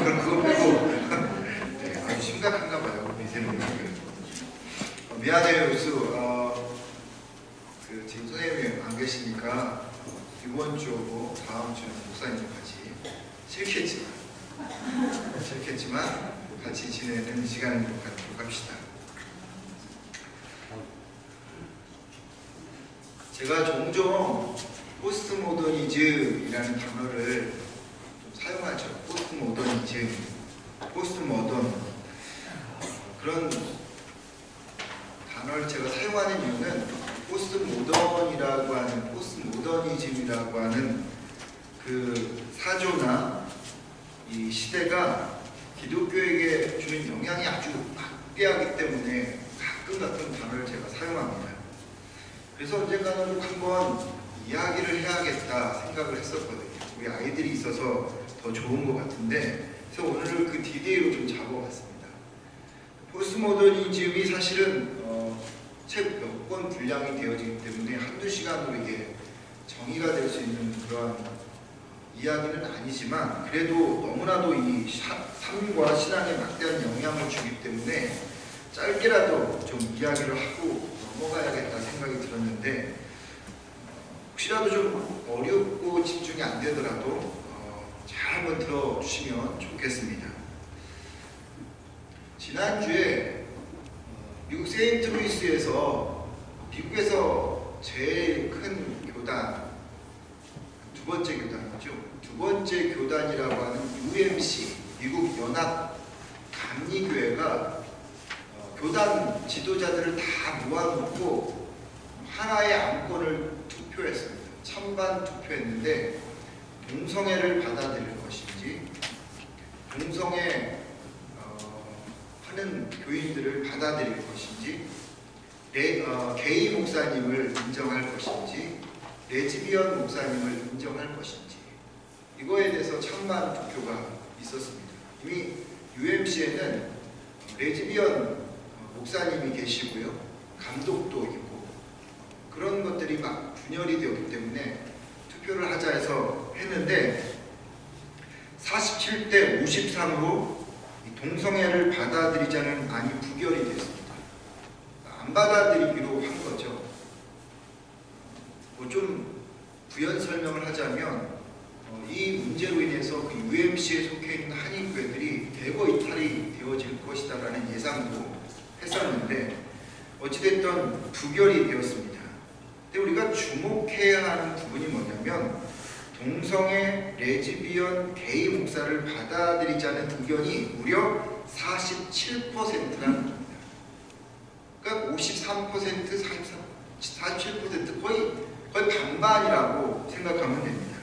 그럼 그거 빼고 네, 아주 심각한가 봐요. 미세는 미안해요, 유수. 지금 선생님이 안 계시니까 이번 주하고 다음 주는 목사님과 같이 싫겠지만 같이 지내는 시간을 갖도록 합시다. 제가 종종 포스트 모더니즘이라는 단어를 좀 사용하죠. 포스트 모더니즘, 포스트 모던, 그런 단어를 제가 사용하는 이유는 포스트 모던이라고 하는, 포스트 모더니즘이라고 하는 그 사조나 이 시대가 기독교에게 주는 영향이 아주 막대하기 때문에 가끔 단어를 제가 사용합니다. 그래서 언젠가는 꼭 한번 이야기를 해야겠다 생각을 했었거든요. 우리 아이들이 있어서 더 좋은 것 같은데, 그래서 오늘 그 디데이로 좀 잡아봤습니다. 포스트 모더니즘이 사실은 책 몇 권 분량이 되어지기 때문에 한두 시간으로 이게 정의가 될 수 있는 그런 이야기는 아니지만, 그래도 너무나도 이 삶과 신앙에 막대한 영향을 주기 때문에 짧게라도 좀 이야기를 하고 넘어가야겠다 생각이 들었는데, 혹시라도 좀 어렵고 집중이 안 되더라도 잘 한번 들어주시면 좋겠습니다. 지난주에 미국 세인트루이스에서, 미국에서 제일 큰 교단, 두 번째 교단이죠. 두 번째 교단이라고 하는 UMC, 미국 연합 감리교회가 교단 지도자들을 다 모아놓고 하나의 안건을 투표했습니다. 찬반 투표했는데, 동성애를 받아들일 것인지, 동성애 하는 교인들을 받아들일 것인지, 게이 목사님을 인정할 것인지, 레즈비언 목사님을 인정할 것인지, 이거에 대해서 찬반 투표가 있었습니다. 이미 UMC에는 레즈비언 목사님이 계시고요, 감독도 있고, 그런 것들이 막 분열이 되었기 때문에 투표를 하자 해서 했는데, 47대 53으로 동성애를 받아들이자는 안이 부결이 됐습니다. 안 받아들이기로 한 거죠. 좀 부연 설명을 하자면, 이 문제로 인해서 그 UMC에 속해 있는 한인교회들이 대거 이탈이 되어질 것이다라는 예상도 했었는데, 어찌됐든 부결이 되었습니다. 근데 우리가 주목해야 하는 부분이 뭐냐면, 동성애, 레즈비언, 게이 목사를 받아들이자는 의견이 무려 47%라는 겁니다. 그러니까 53%, 47% 거의 반반이라고 생각하면 됩니다.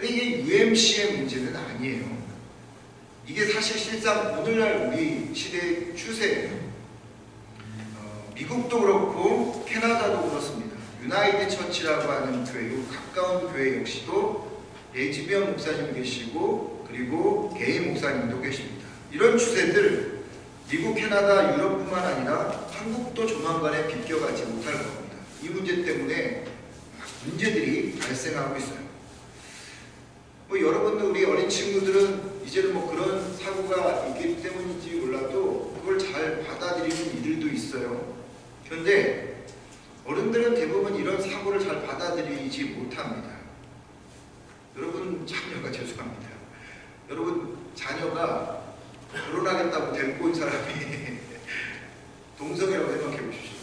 이게 UMC의 문제는 아니에요. 이게 사실상 오늘날 우리 시대의 추세예요. 미국도 그렇고 캐나다도 그렇습니다. 유나이티드 처치라고 하는 교회, 가까운 교회 역시도 레즈비언 목사님 계시고, 그리고 게이 목사님도 계십니다. 이런 추세들 미국, 캐나다, 유럽뿐만 아니라 한국도 조만간에 비껴가지 못할 겁니다. 이 문제 때문에 문제들이 발생하고 있어요. 여러분들, 우리 어린 친구들은 이제는 그런 사고가 있기 때문인지 몰라도 그걸 잘 받아들이는 이들도 있어요. 그런데 어른들은 대부분 이런 사고를 잘 받아들이지 못합니다. 여러분 자녀가, 죄송합니다, 여러분 자녀가 결혼하겠다고 데리고 온 사람이 동성애라고 생각해 보십시오.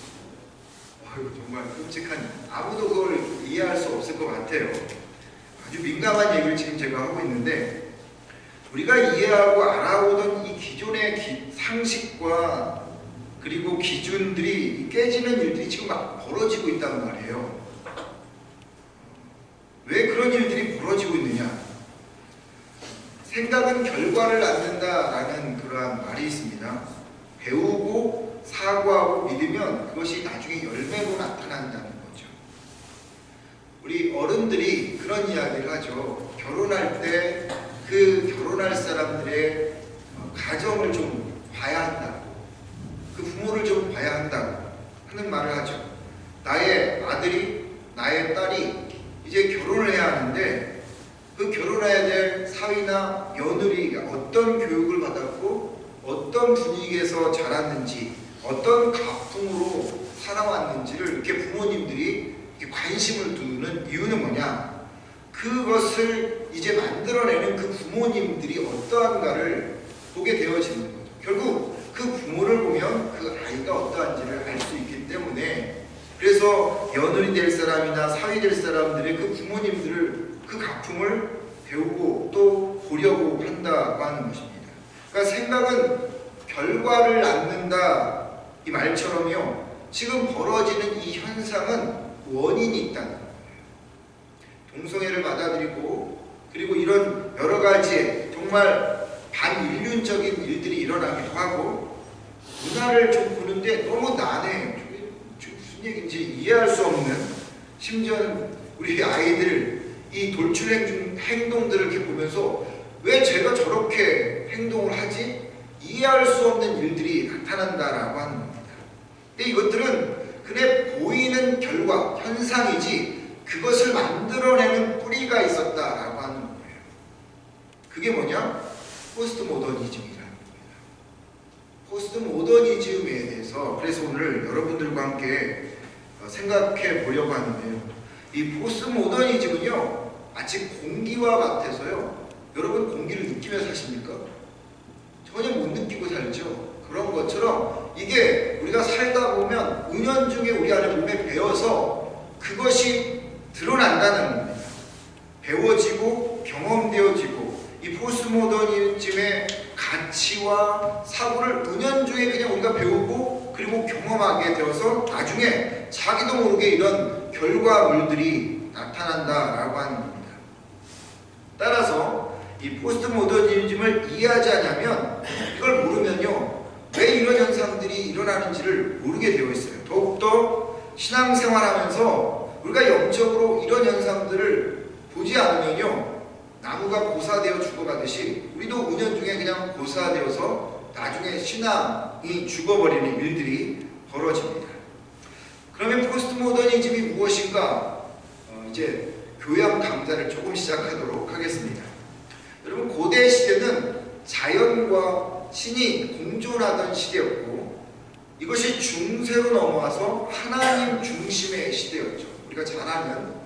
정말 끔찍한, 아무도 그걸 이해할 수 없을 것 같아요. 아주 민감한 얘기를 지금 제가 하고 있는데, 우리가 이해하고 알아오던 이 기존의 상식과 그리고 기준들이 깨지는 일들이 지금 막 벌어지고 있단 말이에요. 왜 그런 일들이 벌어지고 있느냐? 생각은 결과를 낳는다라는 그러한 말이 있습니다. 배우고 사고하고 믿으면 그것이 나중에 열매로 나타난다는 거죠. 우리 어른들이 그런 이야기를 하죠. 결혼할 때 그 결혼할 사람들의 가정을 좀 봐야 한다고, 그 부모를 좀 봐야 한다고 하는 말을 하죠. 나의 아들이, 나의 딸이 이제 결혼을 해야 하는데, 그 결혼해야 될 사위나 며느리가 어떤 교육을 받았고 어떤 분위기에서 자랐는지 어떤 가풍으로 살아왔는지를 이렇게 부모님들이 이렇게 관심을 두는 이유는 뭐냐? 그것을 이제 만들어내는 그 부모님들이 어떠한가를 보게 되어지는 거죠. 결국 그 부모를 보면 그 아이가 어떠한지를 알 수 있기 때문에, 그래서 며느리 될 사람이나 사위 될 사람들의 그 부모님들을 그 가풍을 배우고 또 보려고 한다고 하는 것입니다. 그러니까 생각은 결과를 낳는다 이 말처럼요, 지금 벌어지는 이 현상은 원인이 있다는 거예요. 동성애를 받아들이고 그리고 이런 여러 가지 정말 반인륜적인 일들이 일어나기도 하고 문화를 좀 보는데 너무 난해, 무슨 얘기인지 이해할 수 없는, 심지어는 우리 아이들 이 돌출 행동들을 이렇게 보면서 왜 제가 저렇게 행동을 하지? 이해할 수 없는 일들이 나타난다라고 하는 겁니다. 근데 이것들은 그냥 보이는 결과, 현상이지 그것을 만들어내는 뿌리가 있었다라고 하는 거예요. 그게 뭐냐? 포스트 모더니즘이라는 겁니다. 포스트 모더니즘에 대해서 그래서 오늘 여러분들과 함께 생각해 보려고 하는데요. 이 포스트 모더니즘은요, 마치 공기와 같아서요. 여러분 공기를 느끼며 사십니까? 전혀 못 느끼고 살죠. 그런 것처럼 이게 우리가 살다 보면 은연중에 우리 안에 몸에 배어서 그것이 드러난다는 겁니다. 배워지고 경험되어지고 이 포스트모더니즘의 가치와 사고를 은연중에 그냥 우리가 배우고 그리고 경험하게 되어서 나중에 자기도 모르게 이런 결과물들이 나타난다라고 하는 겁니다. 따라서 이 포스트모더니즘을 이해하지 않으면, 이걸 모르면요, 왜 이런 현상들이 일어나는지를 모르게 되어 있어요. 더욱더 신앙생활하면서 우리가 영적으로 이런 현상들을 보지 않으면요, 나무가 고사되어 죽어가듯이 우리도 은연중에 그냥 고사되어서 나중에 신앙이 죽어버리는 일들이 벌어집니다. 그러면 포스트모더니즘이 무엇인가? 이제 교양 강좌를 조금 시작하도록 하겠습니다. 여러분, 고대 시대는 자연과 신이 공존하던 시대였고 이것이 중세로 넘어와서 하나님 중심의 시대였죠. 우리가 잘 아는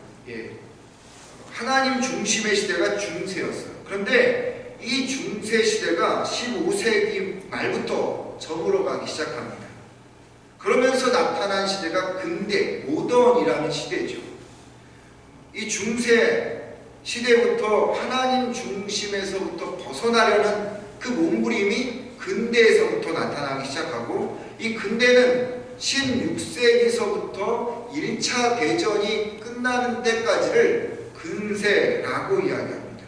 하나님 중심의 시대가 중세였어요. 그런데 이 중세 시대가 15세기 말부터 저물어가기 시작합니다. 그러면서 나타난 시대가 근대, 모던이라는 시대죠. 이 중세 시대부터 하나님 중심에서부터 벗어나려는 그 몸부림이 근대에서부터 나타나기 시작하고, 이 근대는 16세기서부터 1차 대전이 끝나는 때까지를 근세라고 이야기합니다.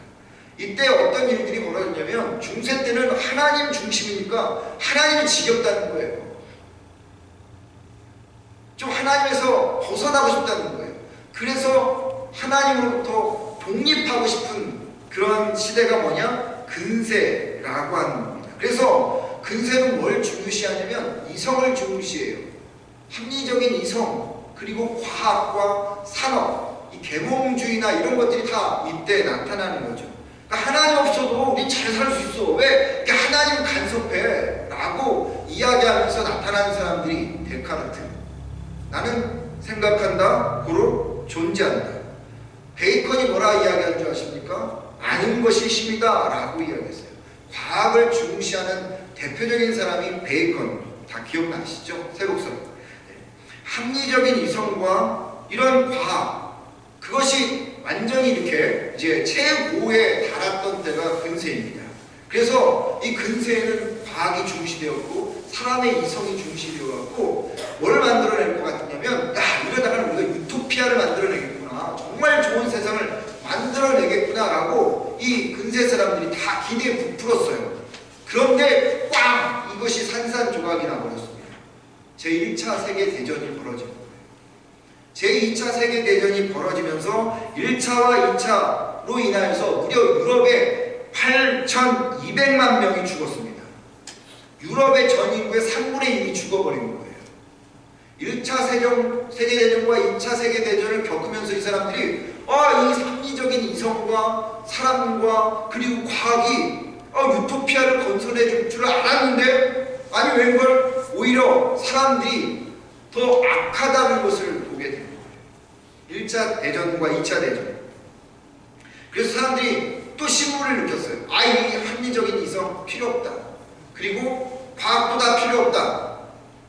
이때 어떤 일들이 벌어졌냐면, 중세 때는 하나님 중심이니까 하나님이 지겹다는 거예요. 좀 하나님에서 벗어나고 싶다는 거예요. 그래서 하나님으로부터 독립하고 싶은 그런 시대가 뭐냐? 근세라고 하는 겁니다. 그래서 근세는 뭘 중요시하냐면 이성을 중요시해요. 합리적인 이성, 그리고 과학과 산업, 이 계몽주의나 이런 것들이 다 이때 나타나는 거죠. 그러니까 하나님 없어도 우리 잘 살 수 있어. 왜? 하나님 간섭해 라고 이야기하면서 나타나는 사람들이 데카르트, 나는 생각한다, 고로 존재한다. 베이컨이 뭐라 이야기한 줄 아십니까? 아는 것이 힘이다 라고 이야기했어요. 과학을 중시하는 대표적인 사람이 베이컨, 다 기억나시죠? 세록선. 합리적인 이성과 이런 과학, 그것이 완전히 이렇게 이제 최고에 달았던 때가 근세입니다. 그래서 이 근세에는 과학이 중시되었고 사람의 이성이 중시되었고, 뭘 만들어낼 것 같냐면, 야, 이러다가는 우리가 유토피아를 만들어내겠구나, 정말 좋은 세상을 만들어내겠구나 라고 이 근세 사람들이 다 기대에 부풀었어요. 그런데 꽝! 이것이 산산조각이 나버렸습니다. 제1차 세계대전이 벌어진 거예요. 제2차 세계대전이 벌어지면서 1차와 2차로 인하여서 무려 유럽에 8,200만 명이 죽었습니다. 유럽의 전 인구의 3분의 1이 죽어버린 거예요. 1차 세계대전과 2차 세계대전을 겪으면서 이 사람들이 이 합리적인 이성과 사람과 그리고 과학이 유토피아를 건설해 줄 줄 알았는데, 아니 웬걸 오히려 사람들이 더 악하다는 것을 보게 된 거예요. 1차 대전과 2차 대전. 그래서 사람들이 또 신물을 느꼈어요. 이 합리적인 이성 필요 없다. 그리고 과학도 다 필요 없다.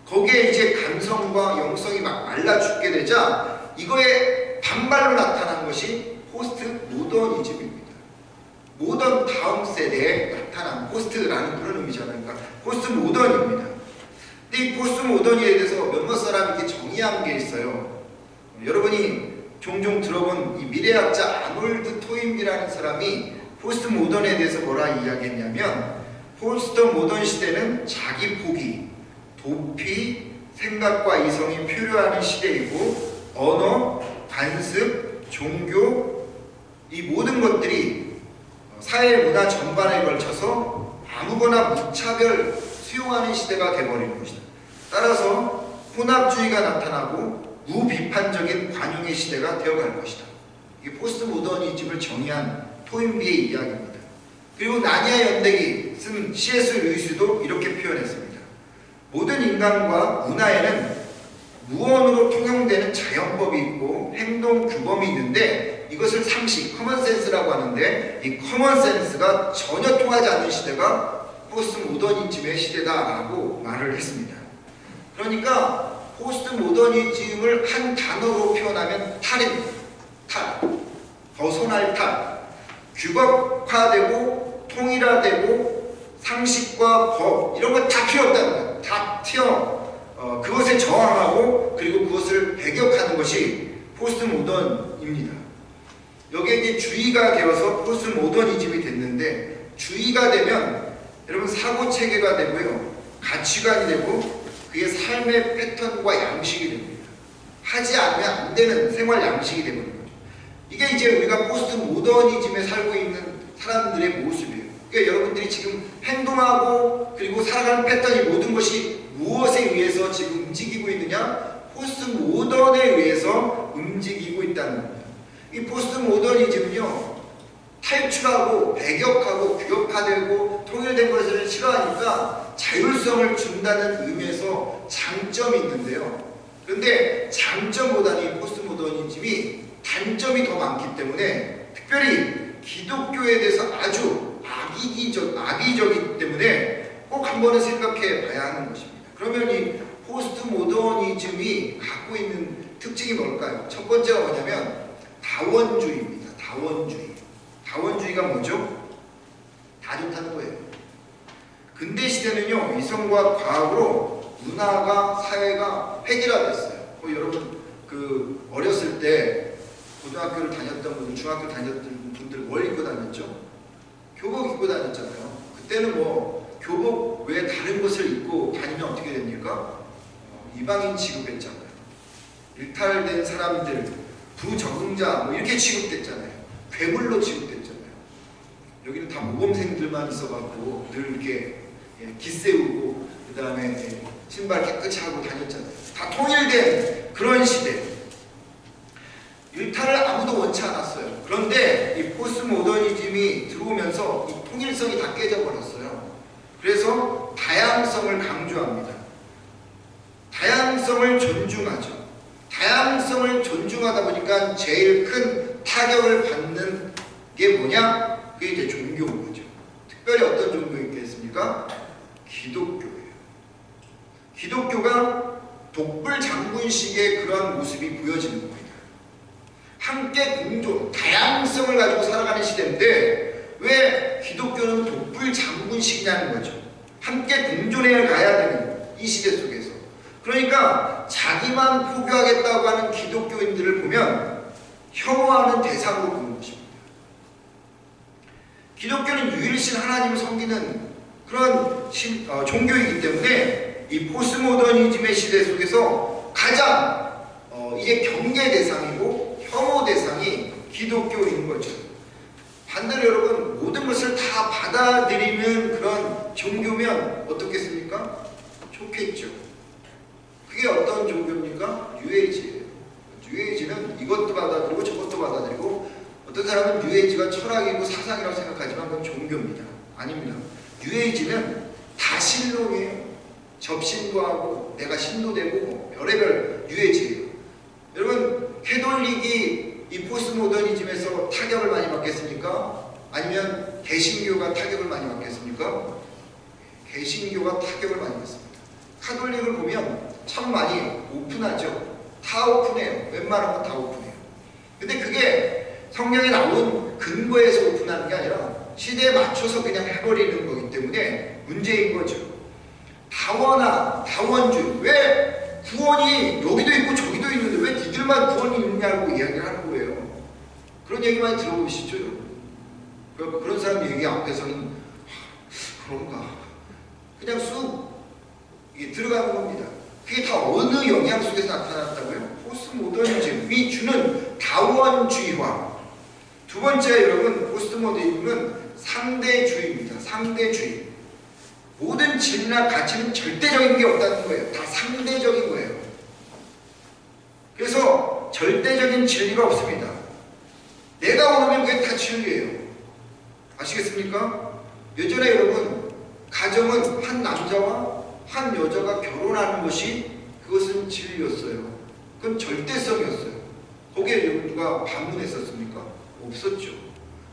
거기에 이제 감성과 영성이 막 말라 죽게 되자 이거에 반발로 나타난 것이 포스트 모더니즘입니다. 모던 다음 세대에 나타난 포스트라는 그런 의미잖아요. 그러니까 포스트 모던입니다. 근데 이 포스트 모던에 대해서 몇몇 사람이 이렇게 정의한 게 있어요. 여러분이 종종 들어본 이 미래학자 아놀드 토인비라는 사람이 포스트 모던에 대해서 뭐라 이야기했냐면, 포스트 모던 시대는 자기 포기, 도피, 생각과 이성이 표류하는 시대이고, 언어, 관습, 종교, 이 모든 것들이 사회 문화 전반에 걸쳐서 아무거나 무차별 수용하는 시대가 되어버리는 것이다. 따라서 혼합주의가 나타나고 무비판적인 관용의 시대가 되어갈 것이다. 이게 포스트 모더니즘을 정의한 토인비의 이야기입니다. 그리고 나니아 연대기 쓴 C.S. 루이스도 이렇게 표현했습니다. 모든 인간과 문화에는 무언으로 통용되는 자연법이 있고 행동 규범이 있는데, 이것을 상식, 커먼센스라고 하는데, 이 커먼센스가 전혀 통하지 않는 시대가 포스트 모더니즘의 시대다라고 말을 했습니다. 그러니까 포스트 모더니즘을 한 단어로 표현하면 탈입니다. 탈, 벗어날 탈, 규격화되고 통일화되고 상식과 법 이런 거 다 필요 없다는 거예요. 다 그것에 저항하고 그리고 그것을 배격하는 것이 포스트 모던입니다. 여기에 이제 주의가 되어서 포스트 모더니즘이 됐는데, 주의가 되면 여러분 사고 체계가 되고요, 가치관이 되고 그게 삶의 패턴과 양식이 됩니다. 하지 않으면 안 되는 생활 양식이 되는 거죠. 이게 이제 우리가 포스트 모더니즘에 살고 있는 사람들의 모습이에요. 그러니까 여러분들이 지금 행동하고 그리고 살아가는 패턴이 모든 것이 무엇에 의해서 지금 움직이고 있느냐? 포스트 모던에 의해서 움직이고 있다는 겁니다. 이 포스트 모더니즘은요, 탈출하고 배격하고 규격화되고 통일된 것을 싫어하니까 자율성을 준다는 의미에서 장점이 있는데요. 그런데 장점보다는 이 포스트 모더니즘이 단점이 더 많기 때문에, 특별히 기독교에 대해서 아주 악의적이기 때문에 꼭 한 번은 생각해 봐야 하는 것입니다. 그러면 이 포스트 모더니즘이 갖고 있는 특징이 뭘까요? 첫 번째가 뭐냐면 다원주의입니다. 다원주의가 뭐죠? 다 좋다는 거예요. 근대 시대는요, 이성과 과학으로 문화가, 사회가 획일화됐어요. 여러분 어렸을 때 고등학교를 다녔던 분들, 중학교 다녔던 분들 뭘 입고 다녔죠? 교복 입고 다녔잖아요. 그때는 교복 외에 다른 것을 입고 다니면 어떻게 됩니까? 이방인 취급했잖아요. 일탈된 사람들, 부적응자 이렇게 취급됐잖아요. 괴물로 취급됐잖아요. 여기는 다 모범생들만 있어갖고 늘 이렇게 기세우고 그 다음에 신발 깨끗이 하고 다녔잖아요. 다 통일된 그런 시대. 일탈을 아무도 원치 않았어요. 그런데 이 포스트 모더니즘이 들어오면서 이 통일성이 다 깨져버렸어요. 그래서 다양성을 강조합니다. 다양성을 존중하죠. 다양성을 존중하다 보니까 제일 큰 타격을 받는 게 뭐냐? 그게 이제 종교인 거죠. 특별히 어떤 종교겠습니까? 기독교예요. 기독교가 독불 장군식의 그런 모습이 보여지는 겁니다. 함께 공존, 다양성을 가지고 살아가는 시대인데 왜 기독교는 독불 장군식이냐는 거죠. 함께 공존해 가야 되는 이 시대 속에서. 그러니까 자기만 포교하겠다고 하는 기독교인들을 보면 혐오하는 대상으로 보는 것입니다. 기독교는 유일신 하나님을 섬기는 그런 종교이기 때문에 이 포스모더니즘의 시대 속에서 가장 이제 경계 대상이고 혐오 대상이 기독교인 거죠. 반대로 여러분 모든 것을 다 받아들이는 그런 종교면 어떻겠습니까? 좋겠죠. 그게 어떤 종교입니까? 뉴에이지예요. 뉴에이지는 이것도 받아들이고 저것도 받아들이고 사람은 뉴에이지가 철학이고 사상이라고 생각하지만 그건 종교입니다. 아닙니다. 뉴에이지는 다신론이에요. 접신도 하고 내가 신도 되고 뭐 별의별 뉴에이지예요. 여러분 캐톨릭이 이 포스트모더니즘에서 타격을 많이 받겠습니까? 아니면 개신교가 타격을 많이 받겠습니까? 개신교가 타격을 많이 받습니다. 카톨릭을 보면 참 많이 오픈하죠. 다 오픈해요. 웬만한 건 다 오픈해요. 근데 그게 성경에 나온 근거에서 오픈하는 게 아니라 시대에 맞춰서 그냥 해버리는 거기 때문에 문제인 거죠. 다원주의. 왜 구원이 여기도 있고 저기도 있는데 왜 니들만 구원이 있느냐고 이야기를 하는 거예요. 그런 얘기 많이 들어보시죠, 여러분? 그런 사람 얘기 앞에서는 그런가 그냥 쑥 이게 들어가는 겁니다. 그게 다 어느 영향 속에서 나타났다고요? 포스트모더니즘이 주는 다원주의화. 두 번째 여러분, 포스트모더니즘은 상대주의입니다. 상대주의. 모든 진리나 가치는 절대적인 게 없다는 거예요. 다 상대적인 거예요. 그래서 절대적인 진리가 없습니다. 내가 원하면 그게 다 진리예요. 아시겠습니까? 예전에 여러분, 가정은 한 남자와 한 여자가 결혼하는 것이 그것은 진리였어요. 그건 절대성이었어요. 거기에 누가 반문했었습니까? 없었죠.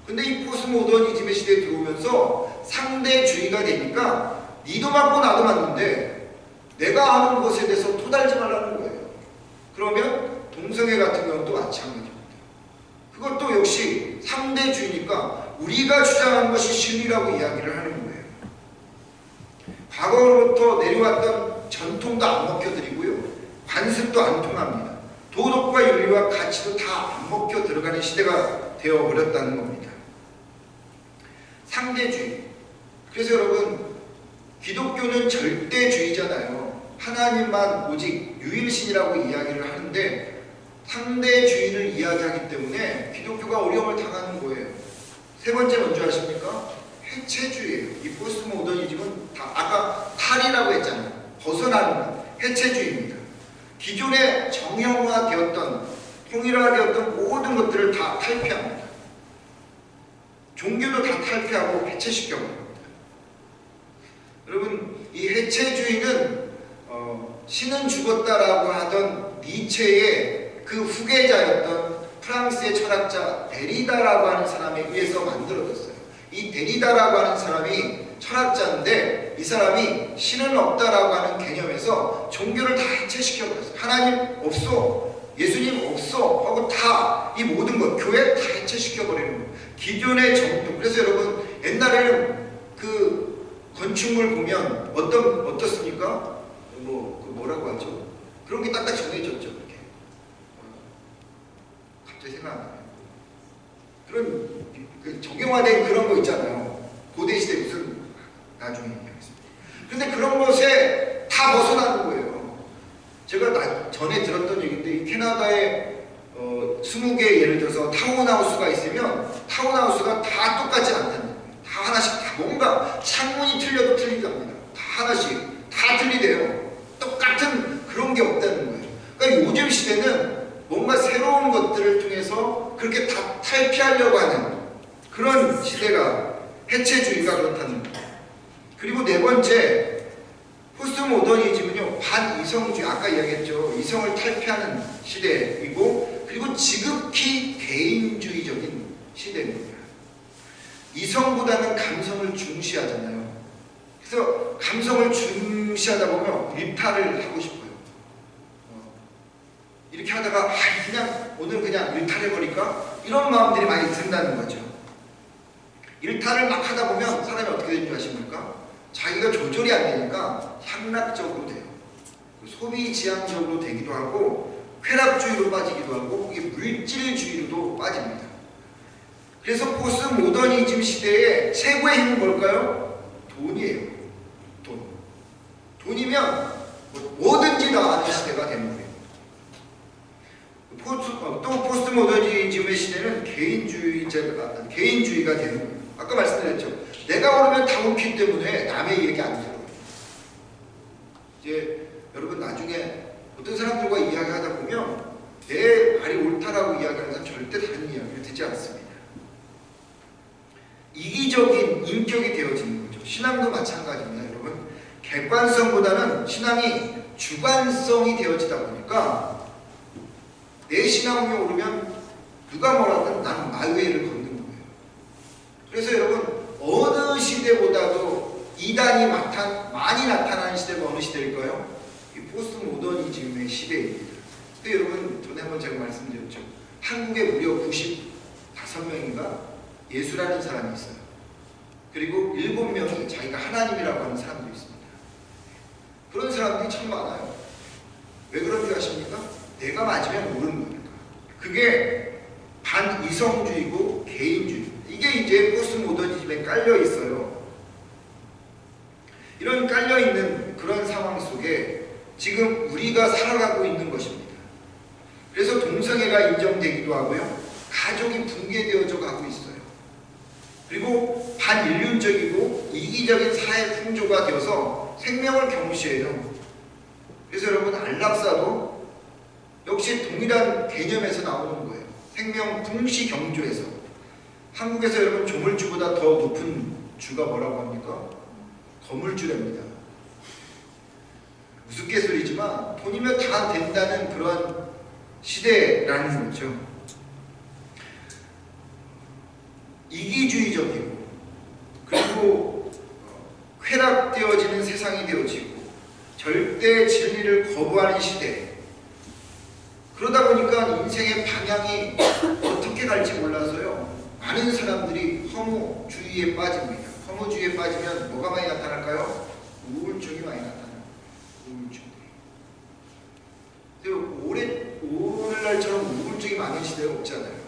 근데 이 포스트모더니즘의 시대에 들어오면서 상대주의가 되니까 니도 맞고 나도 맞는데 내가 아는 것에 대해서 토달지 말라는 거예요. 그러면 동성애 같은 경우는 또 마찬가지입니다. 그것도 역시 상대주의니까 우리가 주장하는 것이 진리라고 이야기를 하는 거예요. 과거로부터 내려왔던 전통도 안 먹혀드리고요. 관습도 안 통합니다. 도덕과 윤리와 가치도 다 안 먹혀 들어가는 시대가 되어버렸다는 겁니다. 상대주의. 그래서 여러분, 기독교는 절대주의잖아요. 하나님만 오직 유일신이라고 이야기를 하는데 상대주의를 이야기하기 때문에 기독교가 어려움을 당하는 거예요. 세 번째 뭔지 아십니까? 해체주의예요. 이 포스트모더니즘은 다 아까 탈이라고 했잖아요. 벗어나는 것. 해체주의입니다. 기존에 정형화되었던 통일화되었던 모든 것들을 다 탈피합니다. 종교도 다 탈피하고 해체시켜버립니다. 여러분, 이 해체주의는 신은 죽었다라고 하던 니체의 그 후계자였던 프랑스의 철학자 데리다라고 하는 사람에 의해서 만들어졌어요. 이 데리다라고 하는 사람이 철학자인데 이 사람이 신은 없다라고 하는 개념에서 종교를 다 해체시켜버렸어요. 하나님 없어, 예수님 없어 하고 다 이 모든 것, 교회 다 해체시켜버리는 거예요. 기존의 정통. 그래서 여러분, 옛날에는 그 건축물 보면 어떻습니까? 뭐라고 하죠? 그런 게 딱딱 정해졌죠. 이렇게. 갑자기 생각 안 나요. 그런 그 정형화된 그런 거 있잖아요. 고대시대 무슨 나중에 얘기하겠습니다. 근데 그런 것에 다 벗어나는 거예요. 제가 전에 들었던 얘기인데 이 캐나다에 20개 예를 들어서 타운하우스가 있으면 타운하우스가 다 똑같지 않다는 거예요. 다 하나씩 다 뭔가 창문이 틀려도 틀리답니다. 다 하나씩 다 틀리대요. 똑같은 그런 게 없다는 거예요. 그러니까 요즘 시대는 뭔가 새로운 것들을 통해서 그렇게 다 탈피하려고 하는 그런 시대가 해체주의가 그렇다는 거예요. 그리고 네 번째, 포스트모더니즘은요, 반이성주의, 아까 이야기했죠. 이성을 탈피하는 시대이고, 그리고 지극히 개인주의적인 시대입니다. 이성보다는 감성을 중시하잖아요. 그래서 감성을 중시하다 보면 일탈을 하고 싶어요. 이렇게 하다가 그냥 오늘 그냥 일탈해버릴까? 이런 마음들이 많이 든다는 거죠. 일탈을 막 하다 보면 사람이 어떻게 되는 줄 아십니까? 자기가 조절이 안 되니까 향락적으로 돼요. 소비지향적으로 되기도 하고 쾌락주의로 빠지기도 하고 이게 물질주의로도 빠집니다. 그래서 포스트모더니즘 시대의 최고의 힘은 뭘까요? 돈이에요. 돈. 돈이면 뭐든지 다 아는 시대가 되는 거예요. 또 포스트모더니즘의 시대는 개인주의가 되는 거예요. 아까 말씀드렸죠. 내가 오르면 다 옳기 때문에 남의 얘기 안 들어요. 이제 여러분 나중에 어떤 사람들과 이야기하다 보면 내 말이 옳다라고 이야기하는 사람 절대 다른 이야기를 듣지 않습니다. 인격이 되어지는 거죠. 신앙도 마찬가지입니다, 여러분. 객관성보다는 신앙이 주관성이 되어지다 보니까 내 신앙이 오르면 누가 뭐라든 나는 마위를 걷는 거예요. 그래서 여러분, 어느 시대보다도 이단이 많이 나타나는 시대가 어느 시대일까요? 이 포스트 모더니즘의 시대입니다. 근데 여러분, 전에 한번 제가 말씀드렸죠. 한국에 무려 95명인가 예수라는 사람이 있어요. 그리고 7명이 자기가 하나님이라고 하는 사람도 있습니다. 그런 사람들이 참 많아요. 왜 그런 줄 아십니까? 내가 맞으면 모르는 거니까. 그게 반이성주의고 개인주의. 이게 이제 포스트 모더니즘에 깔려 있어요. 이런 깔려 있는 그런 상황 속에 지금 우리가 살아가고 있는 것입니다. 그래서 동성애가 인정되기도 하고요. 가족이 붕괴되어져 가고 있어요. 그리고 반인륜적이고 이기적인 사회 풍조가 되어서 생명을 경시해요. 그래서 여러분, 안락사도 역시 동일한 개념에서 나오는 거예요. 생명 풍시 경조에서. 한국에서 여러분, 조물주보다 더 높은 주가 뭐라고 합니까? 거물주랍니다. 우스갯소리지만 돈이면 다 된다는 그런 시대라는 거죠. 이기주의적이고 그리고 쾌락되어지는 세상이 되어지고 절대 진리를 거부하는 시대. 그러다 보니까 인생의 방향이 어떻게 갈지 몰라서요, 많은 사람들이 허무주의에 빠집니다. 허무주의에 빠지면 뭐가 많이 나타날까요? 우울증이 많이 나타나요. 우울증. 오늘날처럼 우울증이 많은 시대가 없잖아요.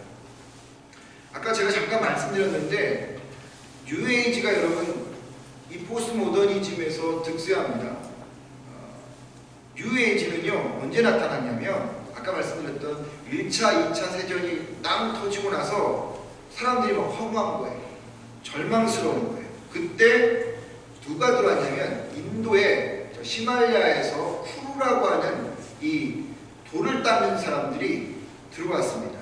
아까 제가 잠깐 말씀드렸는데 뉴에이지가 여러분 이 포스트 모더니즘에서 득세합니다. 뉴에이지는요 언제 나타났냐면 아까 말씀드렸던 1차, 2차 세전이 땅 터지고 나서 사람들이 막 허무한 거예요. 절망스러운 거예요. 그때 누가 들어왔냐면 인도의 히말라야에서 쿠루라고 하는 이 돌을 닦는 사람들이 들어왔습니다.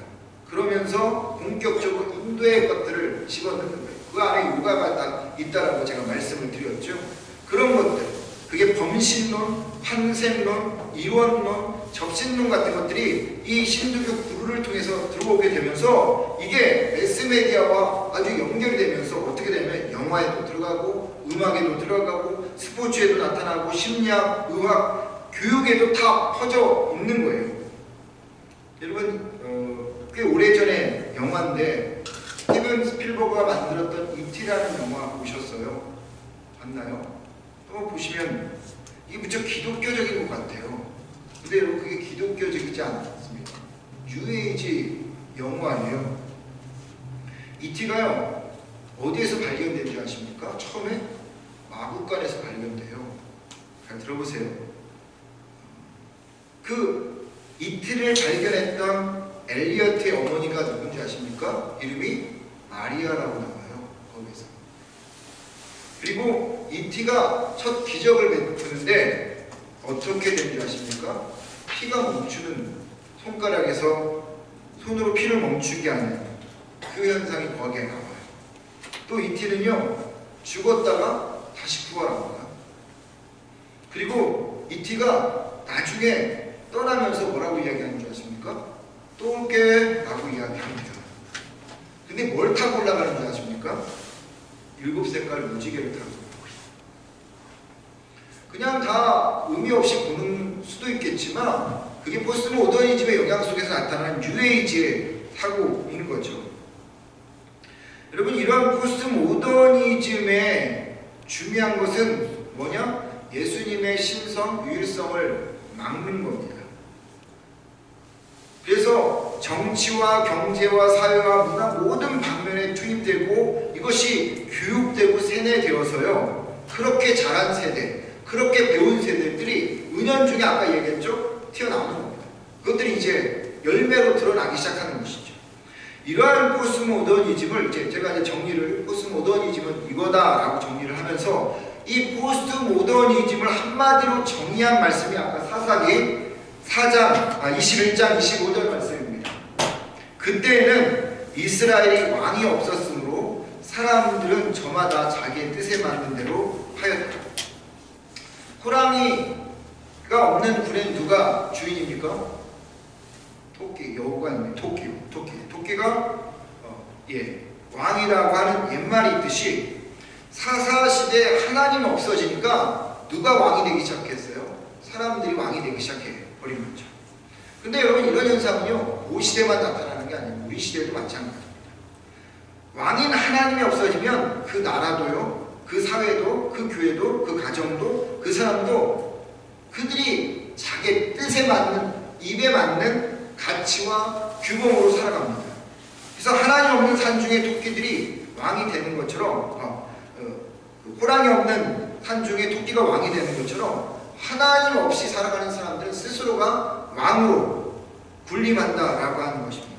그러면서 본격적으로 인도의 것들을 집어넣는 거예요. 그 안에 요가가 있다라고 제가 말씀을 드렸죠. 그런 것들, 그게 범신론, 환생론, 이원론, 접신론 같은 것들이 이 신두교 구루를 통해서 들어오게 되면서 이게 매스메디아와 아주 연결이 되면서 어떻게 되면 영화에도 들어가고 음악에도 들어가고 스포츠에도 나타나고 심리학, 의학, 교육에도 다 퍼져 있는 거예요. 여러분 꽤 오래전에 영화인데 스티븐 스필버그가 만들었던 E.T.라는 영화 보셨어요? 봤나요? 한번 보시면 이게 무척 기독교적인 것 같아요. 근데 여러분 그게 기독교적이지 않습니다. 뉴에이지 영화예요. E.T.가요 어디에서 발견된지 아십니까? 처음에 마국간에서 발견돼요. 잘 들어보세요. 그 E.T.를 발견했던 엘리어트의 어머니가 누군지 아십니까? 이름이 마리아라고 나와요. 거기서. 그리고 E.T.가 첫 기적을 베푸는데 어떻게 되는지 아십니까? 피가 멈추는, 손가락에서 손으로 피를 멈추게 하는 그 현상이 거기에 나와요. 또 E.T.는요 죽었다가 다시 부활합니다. 그리고 E.T.가 나중에 떠나면서 뭐라고 이야기하는 줄 아십니까? 또 올게 라고 이야기합니다. 근데 뭘 타고 올라가는 줄 아십니까? 7색깔 무지개를 타고. 그냥 다 의미 없이 보는 수도 있겠지만 그게 포스트 모더니즘의 영향 속에서 나타나는 뉴에이지에 타고 있는 거죠. 여러분 이러한 포스트 모더니즘의 중요한 것은 뭐냐? 예수님의 신성, 유일성을 막는 겁니다. 그래서 정치와 경제와 사회와 문화 모든 방면에 투입되고 이것이 교육되고 세뇌되어서요 그렇게 자란 세대, 그렇게 배운 세대들이 은연중에 아까 얘기했죠? 튀어나오는 겁니다. 그것들이 이제 열매로 드러나기 시작하는 것이죠. 이러한 포스트 모더니즘을 제가 이제 정리를, 포스트 모더니즘은 이거다라고 정리를 하면서 이 포스트 모더니즘을 한마디로 정의한 말씀이 아까 사사기 21장 25절 말씀입니다. 그때에는 이스라엘이 왕이 없었으므로 사람들은 저마다 자기의 뜻에 맞는 대로 하였다. 호랑이가 없는 굴엔 누가 주인입니까? 토끼, 여우가 있네. 토끼가 왕이라고 하는 옛말이 있듯이 사사시대에 하나님 없어지니까 누가 왕이 되기 시작했어요? 사람들이 왕이 되기 시작해 버린 거죠. 근데 여러분, 이런 현상은요 그 시대만 나타나는 게 아니고 우리 시대도 마찬가지입니다. 왕인 하나님이 없어지면 그 나라도요, 그 사회도, 그 교회도, 그 가정도, 그 사람도 그들이 자기 뜻에 맞는, 입에 맞는 가치와 규범으로 살아갑니다. 그래서 하나님 없는 산중의 토끼들이 왕이 되는 것처럼, 호랑이 없는 산중의 토끼가 왕이 되는 것처럼 하나님 없이 살아가는 사람들은 스스로가 왕으로 군림한다라고 하는 것입니다.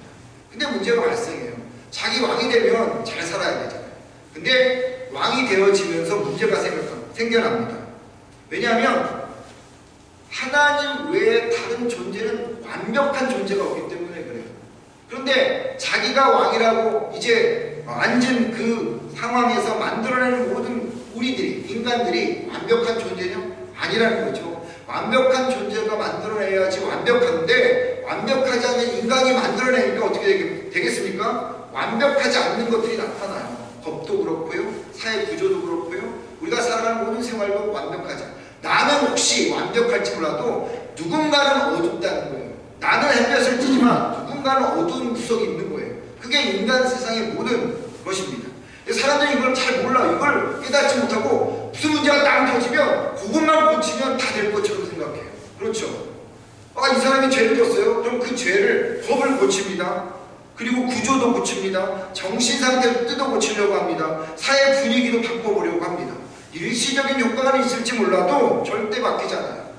근데 문제가 발생해요. 자기 왕이 되면 잘 살아야 되잖아요. 근데 왕이 되어지면서 문제가 생겨납니다. 왜냐하면 하나님 외에 다른 존재는 완벽한 존재가 없기 때문에 그래요. 그런데 자기가 왕이라고 이제 앉은 그 상황에서 만들어내는 모든 우리들이, 인간들이 완벽한 존재냐? 아니라는 거죠. 완벽한 존재가 만들어내야지 완벽한데, 완벽하지 않은 인간이 만들어내니까 어떻게 되겠습니까? 완벽하지 않는 것들이 나타나요. 법도 그렇고요, 사회 구조도 그렇고요, 우리가 살아가는 모든 생활도 완벽하지 않아요. 나는 혹시 완벽할지 몰라도 누군가는 어둡다는 거예요. 나는 햇볕을 쬐지만 누군가는 어두운 구석이 있는 거예요. 그게 인간 세상의 모든 것입니다. 사람들이 이걸 잘 몰라. 이걸 깨닫지 못하고 무슨 문제가 딱 터지면 그것만 고치면 다 될 것처럼 생각해요. 그렇죠? 이 사람이 죄를 졌어요? 그럼 그 죄를, 법을 고칩니다. 그리고 구조도 고칩니다. 정신상태도 뜯어 고치려고 합니다. 사회 분위기도 바꿔보려고 합니다. 일시적인 효과는 있을지 몰라도 절대 바뀌지 않아요.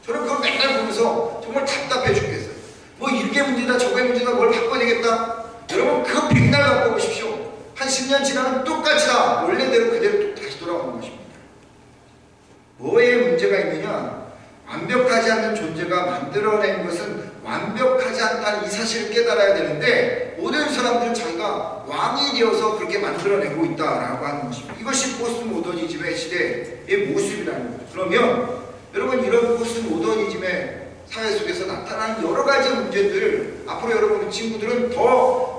저는 그걸 맨날 보면서 정말 답답해 죽겠어요. 뭐 이게 문제다 저게 문제다 뭘 바꿔야 되겠다. 여러분, 그거 백날 바꿔보십시오. 한 10년 지나면 똑같이다. 원래대로 그대로 또 다시 돌아오는 것입니다. 뭐에 문제가 있느냐? 완벽하지 않는 존재가 만들어낸 것은 완벽하지 않다는 이 사실을 깨달아야 되는데, 모든 사람들은 자기가 왕이 되어서 그렇게 만들어내고 있다라고 하는 것입니다. 이것이 포스트모더니즘의 시대의 모습이라는 거죠. 그러면 여러분, 이런 포스트모더니즘의 사회 속에서 나타나는 여러 가지 문제들, 앞으로 여러분 친구들은 더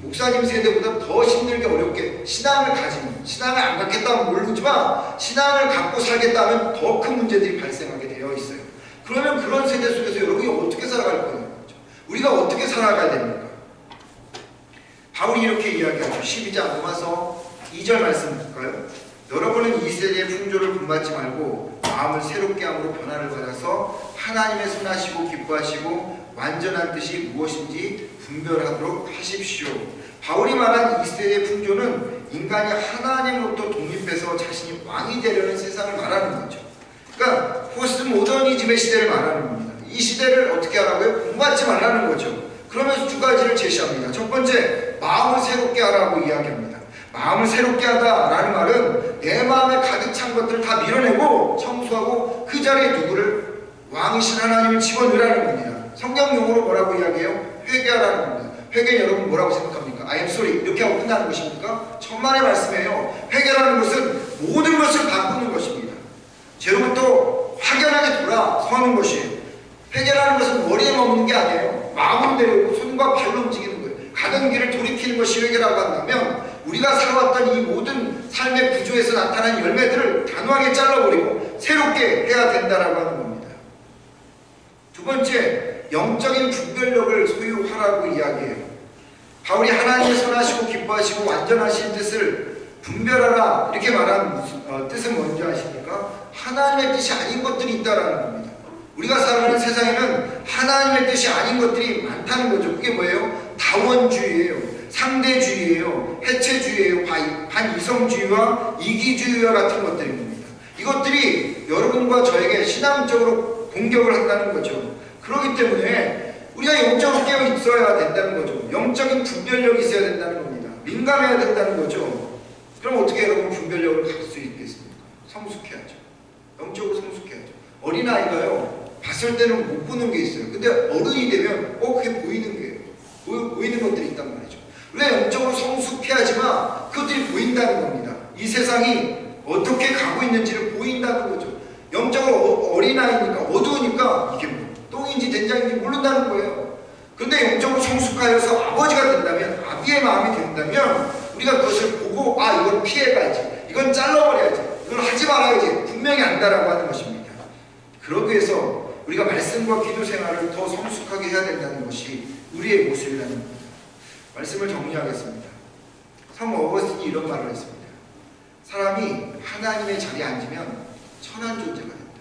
목사님 세대보다 더 힘들게 어렵게 신앙을 가지면, 신앙을 안 갖겠다면 모르지만 신앙을 갖고 살겠다면 더 큰 문제들이 발생하게 되어 있어요. 그러면 그런 세대 속에서 여러분이 어떻게 살아갈 거냐는 거죠. 우리가 어떻게 살아가야 됩니까? 바울이 이렇게 이야기하죠. 12장 로마서 2절 말씀 볼까요? 여러분은 이 세대의 풍조를 본받지 말고 마음을 새롭게 함으로 변화를 받아서 하나님의 선하시고 기뻐하시고 완전한 뜻이 무엇인지 분별하도록 하십시오. 바울이 말한 이 세대의 풍조는 인간이 하나님으로부터 독립해서 자신이 왕이 되려는 세상을 말하는 거죠. 그러니까 포스트 모더니즘의 시대를 말하는 겁니다. 이 시대를 어떻게 하라고요? 본받지 말라는 거죠. 그러면서 두 가지를 제시합니다. 첫 번째, 마음을 새롭게 하라고 이야기합니다. 마음을 새롭게 하다라는 말은 내 마음에 가득 찬 것들을 다 밀어내고 청소하고 그 자리에 누구를? 왕이신 하나님을 집어넣으라는 겁니다. 성경 용어로 뭐라고 이야기해요? 회개하라는 겁니다. 회개 여러분 뭐라고 생각합니까? I am sorry 이렇게 하고 끝나는 것입니까? 천만의 말씀이에요. 회개라는 것은 모든 것을 바꾸는 것입니다. 죄로부터 확연하게 돌아서는 것이에요. 회개라는 것은 머리에 머무는 게 아니에요. 마음을 내려오고 손과 발로 움직이는 거예요. 가던 길을 돌이키는 것이 회개라고 한다면, 우리가 살아왔던 이 모든 삶의 구조에서 나타난 열매들을 단호하게 잘라버리고 새롭게 해야 된다라고 하는 겁니다. 두 번째, 영적인 분별력을 소유하라고 이야기해요. 바울이 하나님의 선하시고 기뻐하시고 완전하신 뜻을 분별하라 이렇게 말한 뜻은 뭔지 아십니까? 하나님의 뜻이 아닌 것들이 있다라는 겁니다. 우리가 살아가는 세상에는 하나님의 뜻이 아닌 것들이 많다는 거죠. 그게 뭐예요? 다원주의예요. 상대주의예요. 해체주의예요. 반이성주의와 이기주의와 같은 것들입니다. 이것들이 여러분과 저에게 신앙적으로 공격을 한다는 거죠. 그렇기 때문에 우리가 영적으로 깨어 있어야 된다는 거죠. 영적인 분별력이 있어야 된다는 겁니다. 민감해야 된다는 거죠. 그럼 어떻게 여러분 분별력을 가질 수 있겠습니까? 성숙해야죠. 영적으로 성숙해야죠. 어린아이가요, 봤을 때는 못 보는 게 있어요. 근데 어른이 되면 그게 보이는 게 보이는 것들이 있단 말이죠. 우리가 영적으로 성숙해야지만 그것들이 세상이 어떻게 가고 있는지를 보인다는 거죠. 영적으로 어린아이니까 어두우니까 이게 뭐 똥인지 된장인지 모른다는 거예요. 그런데 영적으로 성숙하여서 아버지가 된다면, 아비의 마음이 된다면 우리가 그것을 보고 아 이걸 피해가야지, 이건 잘라버려야지, 이걸 하지 말아야지 분명히 안다라고 하는 것입니다. 그러기 위해서 우리가 말씀과 기도 생활을 더 성숙하게 해야 된다는 것이 우리의 모습이라는 겁니다. 말씀을 정리하겠습니다. 성 어거스틴이 이런 말을 했습니다. 사람이 하나님의 자리에 앉으면 천한 존재가 된다.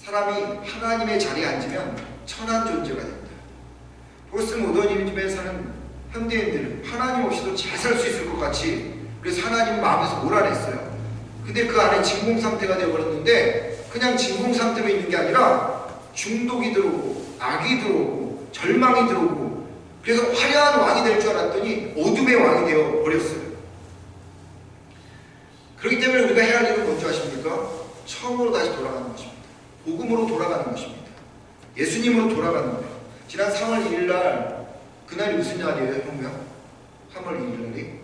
사람이 하나님의 자리에 앉으면 천한 존재가 된다. 포스트 모더니즘에 사는 현대인들은 하나님 없이도 잘 살 수 있을 것 같이 그래서 하나님 마음에서 몰아냈어요. 근데 그 안에 진공 상태가 되어버렸는데 그냥 진공 상태로 있는 게 아니라 중독이 들어오고 악이 들어오고 절망이 들어오고 그래서 화려한 왕이 될 줄 알았더니 어둠의 왕이 되어버렸어요. 그렇기 때문에 우리가 해야 할 일은 뭔지 아십니까? 처음으로 다시 돌아가는 것입니다. 복음으로 돌아가는 것입니다. 예수님으로 돌아가는 거예요. 지난 3월 1일 날 그날이 무슨 날이에요, 형명? 3월 2일 날이?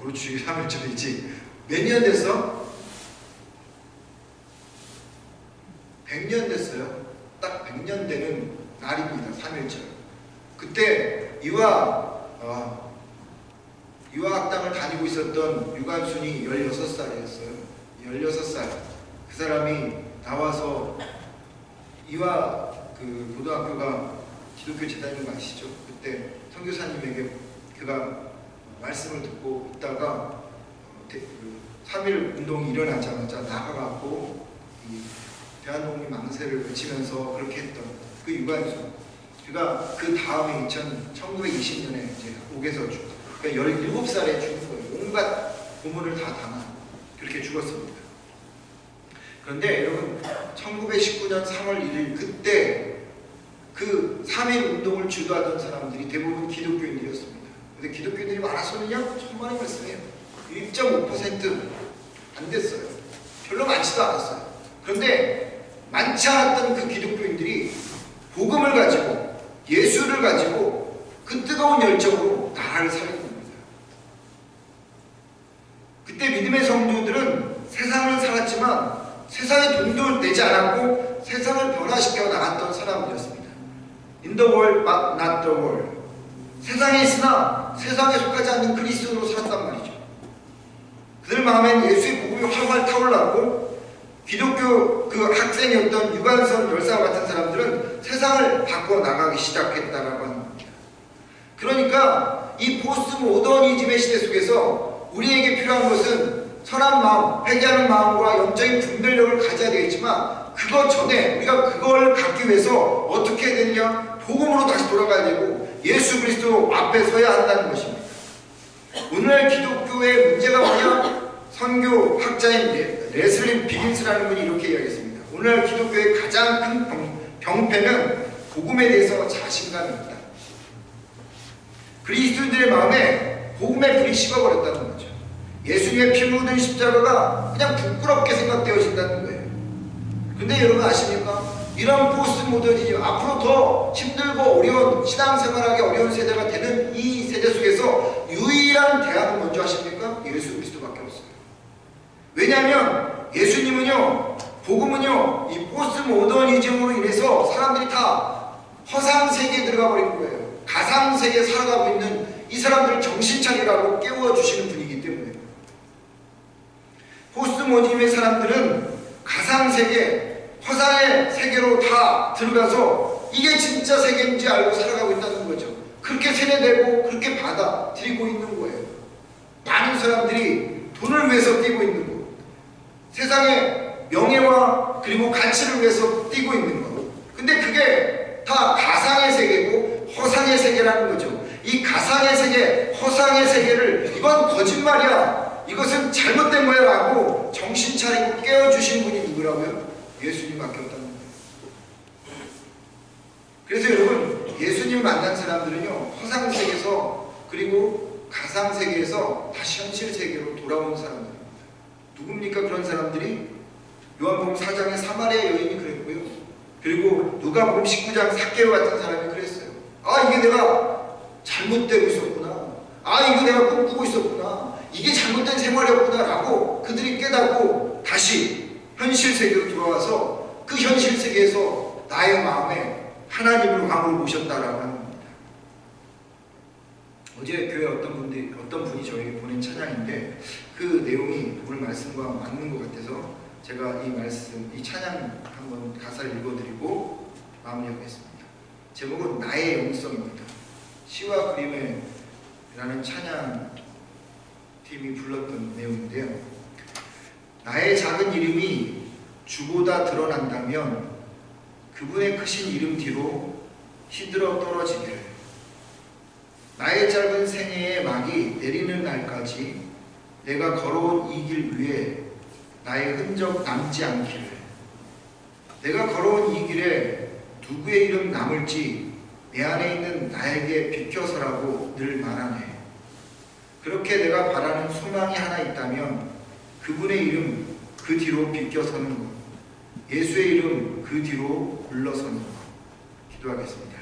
그렇지, 3일쯤이지. 몇 년 됐어? 100년 됐어요. 딱 100년 되는 날입니다. 3일절. 그때 유아학당을 다니고 있었던 유관순이 16살이었어요. 16살. 그 사람이 나와서 그 고등학교가 기독교 재단인 거 아시죠? 그때 선교사님에게 그가 말씀을 듣고 있다가 3.1 운동이 일어나자마자 나가갖고 이 대한독립 망세를 외치면서 그렇게 했던 그 유관순. 그가 그 다음에 1920년에 이제 옥에서 죽었어요. 그러니까 17살에 죽은 거예요. 온갖 고문을 다 당한 그렇게 죽었습니다. 그런데 여러분 1919년 3월 1일 그때 그 3.1 운동을 주도하던 사람들이 대부분 기독교인들이었습니다. 근데 기독교인들이 많았었느냐? 천만의 말씀이에요. 1.5% 안 됐어요. 별로 많지도 않았어요. 그런데 많지 않았던 그 기독교인들이 복음을 가지고 예수를 가지고 그 뜨거운 열정으로 나라를 살린 겁니다. 그때 믿음의 성도들은 세상을 살았지만 세상에 돈도 내지 않았고 세상을 변화시켜 나갔던 사람들이었습니다. In the world but not the world. 세상에 있으나 세상에 속하지 않는 그리스도로 살았단 말이죠. 그들 마음엔 예수의 복음이 활활 타올랐고 기독교 그 학생이었던 유관선 열사와 같은 사람들은 세상을 바꿔 나가기 시작했다라고 하는 겁니다. 그러니까 이 포스트 모더니즘의 시대 속에서 우리에게 필요한 것은 선한 마음, 회개하는 마음과 영적인 분별력을 가져야 되겠지만 그것 전에 우리가 그걸 갖기 위해서 어떻게 해야 되느냐? 복음으로 다시 돌아가야 되고 예수 그리스도 앞에 서야 한다는 것입니다. 오늘날 기독교의 문제가 뭐냐? 선교 학자인 레슬리 비긴스라는 분이 이렇게 이야기했습니다. 오늘날 기독교의 가장 큰 병폐는 복음에 대해서 자신감입니다. 그리스도인들의 마음에 복음의 불이 식어버렸다는 거죠. 예수님의 피 묻은 십자가가 그냥 부끄럽게 생각되어진다는 거예요. 근데 여러분 아십니까? 이런 포스트 모더니즘, 앞으로 더 힘들고 어려운 신앙생활하기 어려운 세대가 되는 이 세대 속에서 유일한 대안은 뭔지 아십니까? 예수 그리스도밖에 없어요. 왜냐하면 예수님은요, 복음은요, 이 포스트 모더니즘으로 인해서 사람들이 다 허상 세계에 들어가 버리는 거예요. 가상 세계에 살아가고 있는 이 사람들을 정신 차리라고 깨워주시는 분이기 때문에. 포스트 모더니즘의 사람들은 가상 세계, 허상의 세계로 다 들어가서 이게 진짜 세계인지 알고 살아가고 있다는 거죠. 그렇게 세뇌되고 그렇게 받아들이고 있는 거예요. 많은 사람들이 돈을 위해서 뛰고 있는 거, 세상의 명예와 그리고 가치를 위해서 뛰고 있는 거. 근데 그게 다 가상의 세계고 허상의 세계라는 거죠. 이 가상의 세계, 허상의 세계를 이건 거짓말이야, 이것은 잘못된 거야 라고 정신 차리고 깨워주신 분이 누구라고요? 예수님밖에 없다는 거예요. 그래서 여러분, 예수님을 만난 사람들은요, 허상 세계에서 그리고 가상 세계에서 다시 현실 세계로 돌아온 사람들입니다. 누굽니까 그런 사람들이? 요한복음 4장의 사마리아 여인이 그랬고요. 그리고 누가복음 19장 삭개오 같은 사람이 그랬어요. 아, 이게 내가 잘못되고 있었구나. 아, 이거 내가 꿈꾸고 있었구나. 이게 잘못된 생활이었구나라고 그들이 깨닫고 다시 현실 세계로 돌아와서 그 현실 세계에서 나의 마음에 하나님을 왕으로 모셨다라고 하는 겁니다. 어제 교회 어떤 분이 저에게 보낸 찬양인데 그 내용이 오늘 말씀과 맞는 것 같아서 제가 이 찬양 한번 가사를 읽어드리고 마무리하겠습니다. 제목은 나의 영성입니다. 시와 그림의 라는 찬양 팀이 불렀던 내용인데요. 나의 작은 이름이 주보다 드러난다면 그분의 크신 이름 뒤로 시들어 떨어지기를, 나의 짧은 생애의 막이 내리는 날까지 내가 걸어온 이 길 위에 나의 흔적 남지 않기를, 내가 걸어온 이 길에 누구의 이름 남을지 내 안에 있는 나에게 비켜서라고 늘 말하네. 그렇게 내가 바라는 소망이 하나 있다면 그분의 이름 그 뒤로 비껴서는 것, 예수의 이름 그 뒤로 물러서는 것. 기도하겠습니다.